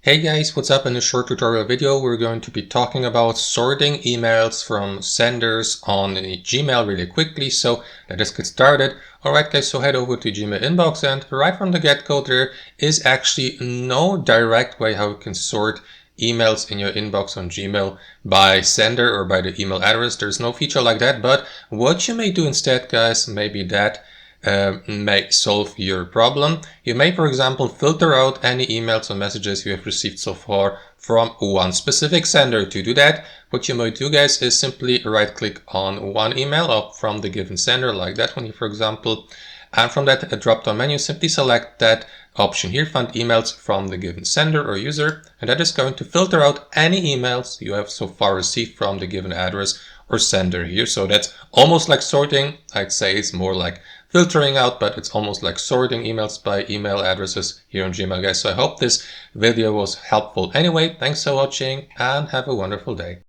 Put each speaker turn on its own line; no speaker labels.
Hey guys, what's up? In this short tutorial video, we're going to be talking about sorting emails from senders on Gmail really quickly. So let us get started. Alright guys, so head over to Gmail inbox, and right from the get-go there is actually no direct way how you can sort emails in your inbox on Gmail by sender or by the email address. There's no feature like that, but what you may do instead, guys, maybe that may solve your problem. You may, for example, filter out any emails or messages you have received so far from one specific sender. To do that, what you might do, guys, is simply right click on one email up from the given sender, like that one here, for example. And from that drop-down menu, simply select that option here, find emails from the given sender or user, and that is going to filter out any emails you have so far received from the given address or sender here. So that's almost like sorting. I'd say it's more like filtering out, but it's almost like sorting emails by email addresses here on Gmail, guys. So I hope this video was helpful. Anyway, thanks for watching and have a wonderful day.